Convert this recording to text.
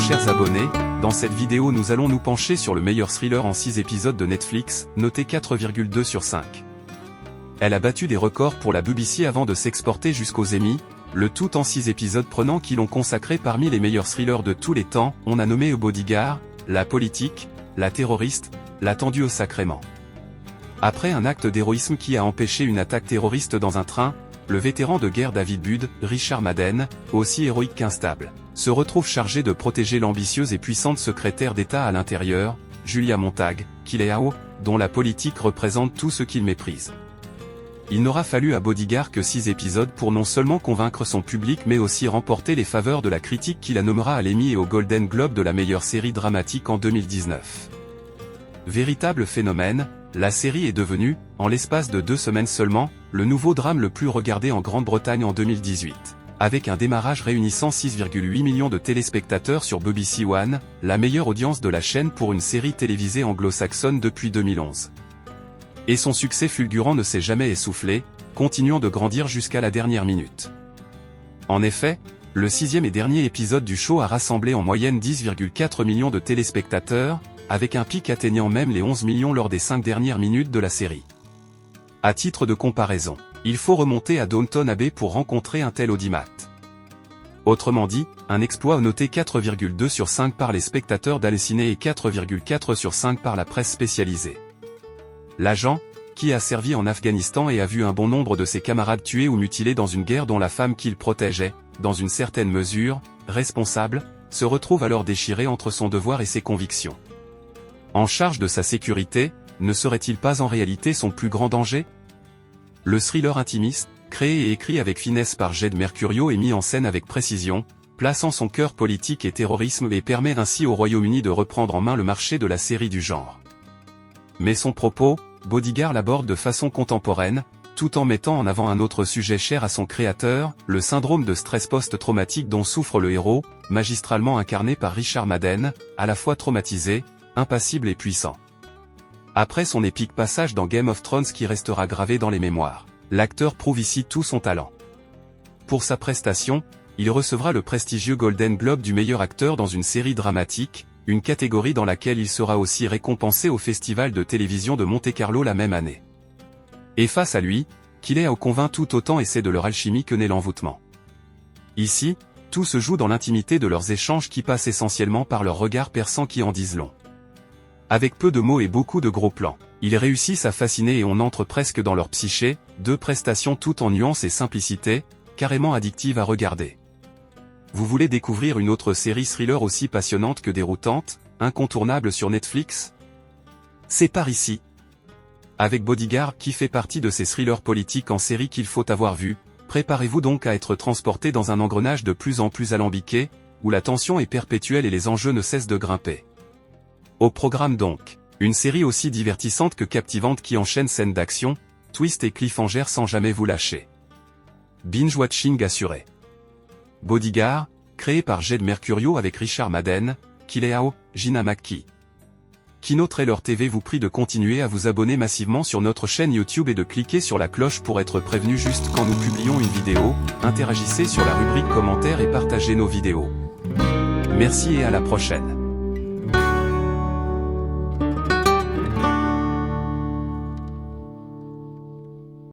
chers abonnés, dans cette vidéo nous allons nous pencher sur le meilleur thriller en 6 épisodes de Netflix, noté 4,2 sur 5. Elle a battu des records pour la BBC avant de s'exporter jusqu'aux Emmy, le tout en 6 épisodes prenants qui l'ont consacré parmi les meilleurs thrillers de tous les temps. On a nommé Bodyguard, la politique, la terroriste, l'attendu au sacrement. Après un acte d'héroïsme qui a empêché une attaque terroriste dans un train, le vétéran de guerre David Budd, Richard Madden, aussi héroïque qu'instable, se retrouve chargé de protéger l'ambitieuse et puissante secrétaire d'État à l'intérieur, Julia Montag, Kileao, dont la politique représente tout ce qu'il méprise. Il n'aura fallu à Bodyguard que 6 épisodes pour non seulement convaincre son public mais aussi remporter les faveurs de la critique qui la nommera à l'Emmy et au Golden Globe de la meilleure série dramatique en 2019. Véritable phénomène, la série est devenue, en l'espace de 2 semaines seulement, le nouveau drame le plus regardé en Grande-Bretagne en 2018, avec un démarrage réunissant 6,8 millions de téléspectateurs sur BBC One, la meilleure audience de la chaîne pour une série télévisée anglo-saxonne depuis 2011. Et son succès fulgurant ne s'est jamais essoufflé, continuant de grandir jusqu'à la dernière minute. En effet, le 6e et dernier épisode du show a rassemblé en moyenne 10,4 millions de téléspectateurs, avec un pic atteignant même les 11 millions lors des 5 dernières minutes de la série. À titre de comparaison, il faut remonter à Downton Abbey pour rencontrer un tel audimat. Autrement dit, un exploit noté 4,2 sur 5 par les spectateurs d'Allociné et 4,4 sur 5 par la presse spécialisée. L'agent, qui a servi en Afghanistan et a vu un bon nombre de ses camarades tués ou mutilés dans une guerre dont la femme qu'il protégeait, dans une certaine mesure, responsable, se retrouve alors déchiré entre son devoir et ses convictions. En charge de sa sécurité, ne serait-il pas en réalité son plus grand danger? Le thriller intimiste, créé et écrit avec finesse par Jed Mercurio et mis en scène avec précision, plaçant son cœur politique et terrorisme et permet ainsi au Royaume-Uni de reprendre en main le marché de la série du genre. Mais son propos, Bodyguard l'aborde de façon contemporaine, tout en mettant en avant un autre sujet cher à son créateur, le syndrome de stress post-traumatique dont souffre le héros, magistralement incarné par Richard Madden, à la fois traumatisé, impassible et puissant. Après son épique passage dans Game of Thrones qui restera gravé dans les mémoires, l'acteur prouve ici tout son talent. Pour sa prestation, il recevra le prestigieux Golden Globe du meilleur acteur dans une série dramatique, une catégorie dans laquelle il sera aussi récompensé au Festival de télévision de Monte-Carlo la même année. Et face à lui, Kileao convainc tout autant et c'est de leur alchimie que naît l'envoûtement. Ici, tout se joue dans l'intimité de leurs échanges qui passent essentiellement par leurs regards perçants qui en disent long. Avec peu de mots et beaucoup de gros plans, ils réussissent à fasciner et on entre presque dans leur psyché, 2 prestations toutes en nuances et simplicité, carrément addictives à regarder. Vous voulez découvrir une autre série thriller aussi passionnante que déroutante, incontournable sur Netflix? C'est par ici. Avec Bodyguard qui fait partie de ces thrillers politiques en série qu'il faut avoir vu, préparez-vous donc à être transporté dans un engrenage de plus en plus alambiqué, où la tension est perpétuelle et les enjeux ne cessent de grimper. Au programme donc, une série aussi divertissante que captivante qui enchaîne scènes d'action, twist et cliffhanger sans jamais vous lâcher. Binge-watching assuré. Bodyguard, créé par Jed Mercurio avec Richard Madden, Kileao, Gina McKee. Kino Trailer TV vous prie de continuer à vous abonner massivement sur notre chaîne YouTube et de cliquer sur la cloche pour être prévenu juste quand nous publions une vidéo, interagissez sur la rubrique commentaires et partagez nos vidéos. Merci et à la prochaine.